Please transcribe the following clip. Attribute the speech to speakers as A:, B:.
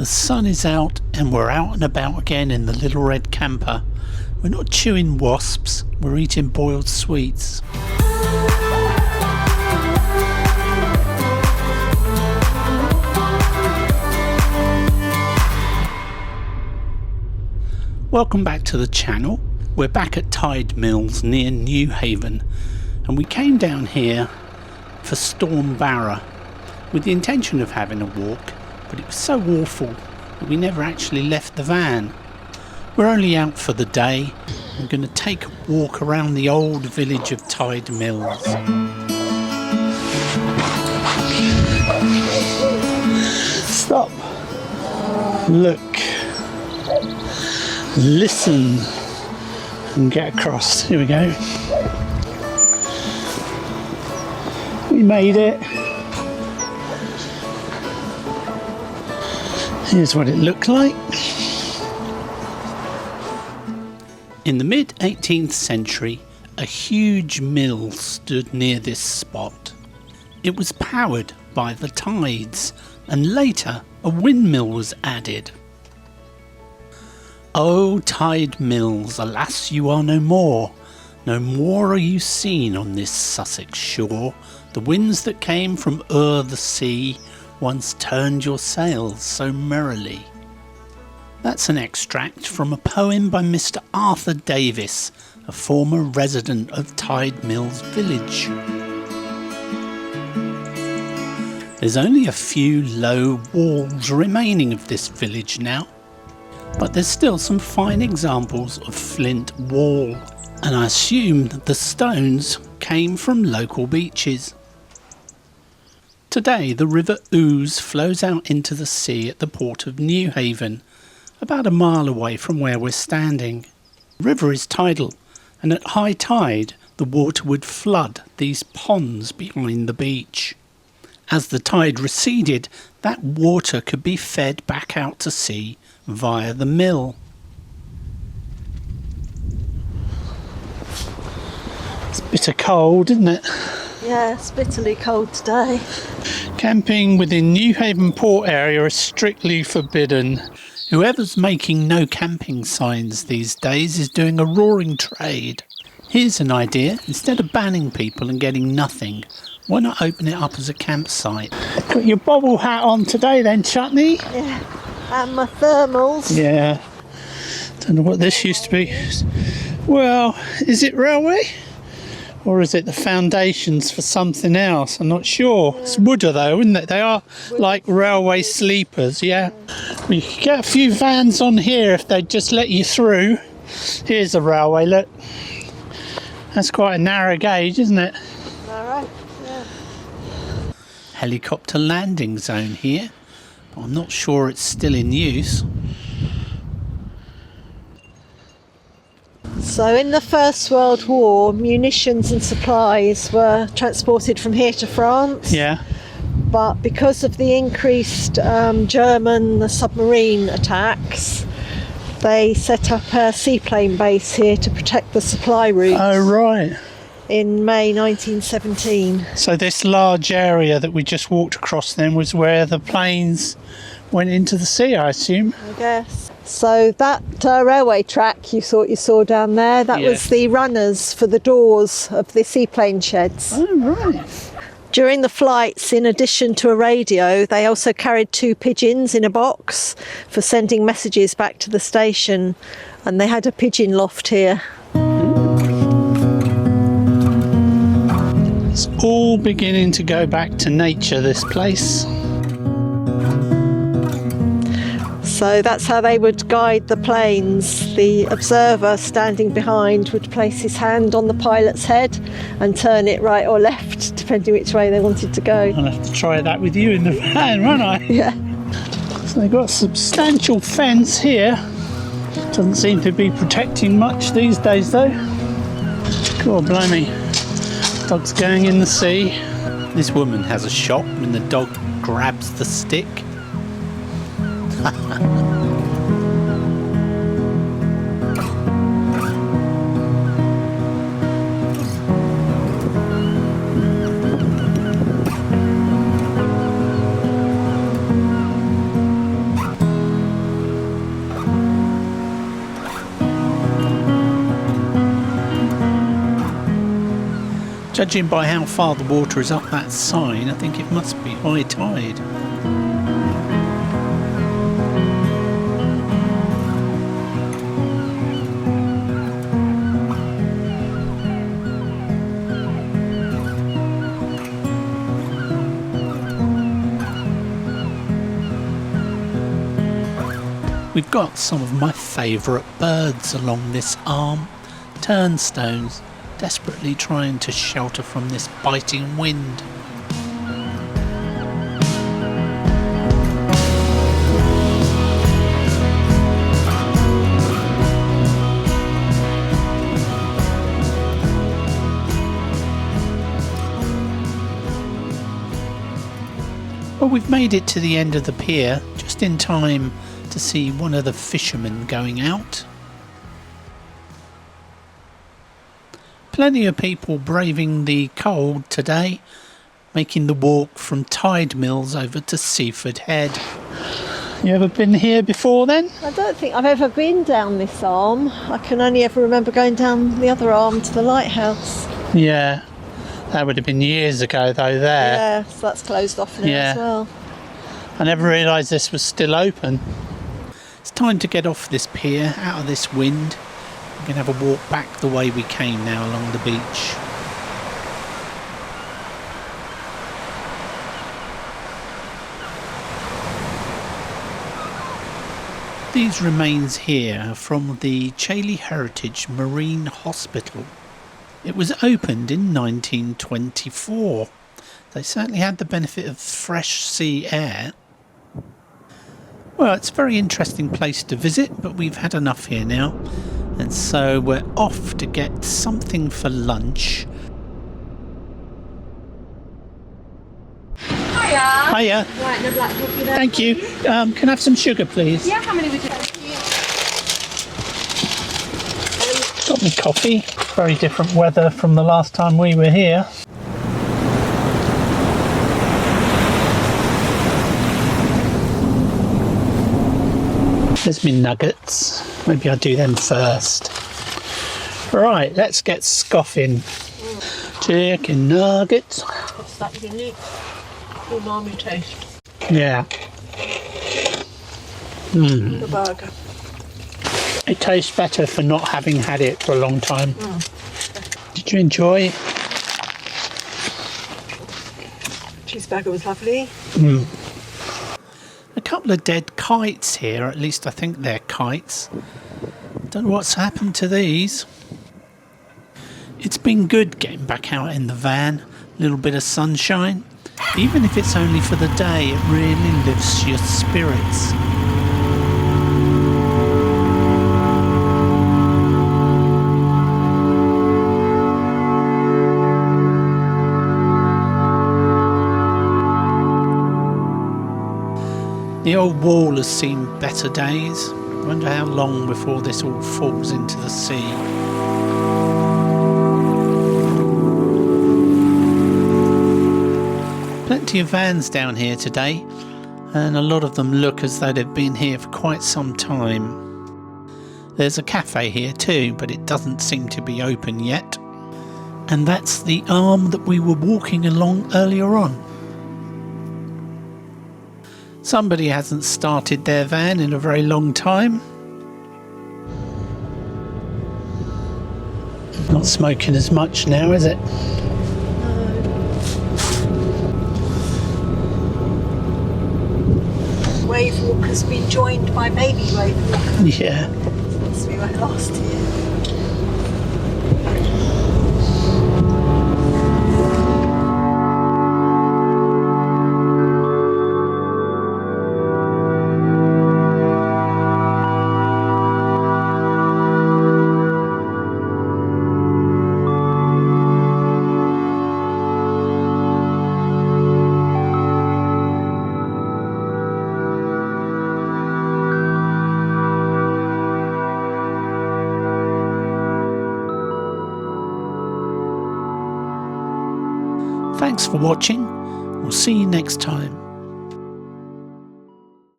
A: The sun is out and we're out and about again in the little red camper. We're not chewing wasps, we're eating boiled sweets. Welcome back to the channel. We're back at Tide Mills near Newhaven, and we came down here for Storm Barra with the intention of having a walk, but it was so awful that we never actually left the van. We're only out for the day. I'm going to take a walk around the old village of Tide Mills. Stop. Look. Listen. And get across. Here we go. We made it. Here's what it looked like. In the mid-18th century, a huge mill stood near this spot. It was powered by the tides, and later a windmill was added. Oh, Tide Mills, alas you are no more. No more are you seen on this Sussex shore. The winds that came from o'er the sea once turned your sails so merrily. That's an extract from a poem by Mr. Arthur Davis, a former resident of Tide Mills village. There's only a few low walls remaining of this village now, but there's still some fine examples of flint wall, and I assume that the stones came from local beaches. Today the River Ouse flows out into the sea at the port of Newhaven, about a mile away from where we're standing. The river is tidal, and at high tide the water would flood these ponds behind the beach. As the tide receded, that water could be fed back out to sea via the mill. It's bitter cold, isn't it?
B: Yeah, it's bitterly cold today.
A: Camping within Newhaven port area is strictly forbidden. Whoever's making no camping signs these days is doing a roaring trade. Here's an idea. Instead of banning people and getting nothing, why not open it up as a campsite? Got your bobble hat on today then, Chutney?
B: Yeah, and my thermals.
A: Yeah. Don't know what this used to be. Well, is it railway? Or is it the foundations for something else? I'm not sure. It's wooder though, isn't it? They are like railway sleepers, yeah. We could get a few vans on here if they'd just let you through. Here's a railway, look. That's quite a narrow gauge, isn't it?
B: Alright, yeah.
A: Helicopter landing zone here, but I'm not sure it's still in use.
B: So in the First World War, munitions and supplies were transported from here to France.
A: Yeah.
B: But because of the increased German submarine attacks, they set up a seaplane base here to protect the supply routes.
A: Oh, right.
B: In May 1917.
A: So this large area that we just walked across then was where the planes went into the sea, I assume.
B: I guess. So that railway track you thought you saw down there, that was the runners for the doors of the seaplane sheds.
A: Oh, right.
B: During the flights, in addition to a radio, they also carried 2 pigeons in a box for sending messages back to the station, and they had a pigeon loft here.
A: It's all beginning to go back to nature, this place.
B: So that's how they would guide the planes. The observer standing behind would place his hand on the pilot's head and turn it right or left, depending which way they wanted to go.
A: I'll have to try that with you in the van, won't I?
B: Yeah.
A: So they've got a substantial fence here. Doesn't seem to be protecting much these days though. God blimey. Dog's going in the sea. This woman has a shop when the dog grabs the stick. Judging by how far the water is up that sign, I think it must be high tide. We've got some of my favourite birds along this arm, turnstones, desperately trying to shelter from this biting wind. Well, we've made it to the end of the pier, just in time to see one of the fishermen going out. Plenty of people braving the cold today, making the walk from Tide Mills over to Seaford Head. You ever been here before then?
B: I don't think I've ever been down this arm. I can only ever remember going down the other arm to the lighthouse.
A: Yeah, that would have been years ago though there.
B: Yeah, so that's closed off now as well.
A: I never realised this was still open. It's time to get off this pier, out of this wind. We're going to have a walk back the way we came now along the beach. These remains here are from the Chailey Heritage Marine Hospital. It was opened in 1924. They certainly had the benefit of fresh sea air. Well, it's a very interesting place to visit, but we've had enough here now. And so we're off to get something for lunch.
C: Hiya.
A: Hiya.
C: Right, no black coffee there.
A: Thank you. Can I have some sugar, please?
C: Yeah, how many would you like?
A: Got me coffee. Very different weather from the last time we were here. There's me nuggets. Maybe I'll do them first. Right, let's get scoffing. Chicken nuggets.
B: It's that unique umami taste.
A: Yeah.
B: The burger.
A: It tastes better for not having had it for a long time. Did you enjoy it?
B: Cheeseburger was lovely.
A: A couple of dead kites here, at least I think they're kites. Don't know what's happened to these. It's been good getting back out in the van, a little bit of sunshine. Even if it's only for the day, it really lifts your spirits. The old wall has seen better days. I wonder how long before this all falls into the sea. Plenty of vans down here today, and a lot of them look as though they've been here for quite some time. There's a cafe here too, but it doesn't seem to be open yet. And that's the arm that we were walking along earlier on. Somebody hasn't started their van in a very long time. Not smoking as much now, is it?
B: Wave walker's been joined by baby wave walker.
A: Yeah.
B: Since we went last year.
A: Thanks for watching. We'll see you next time.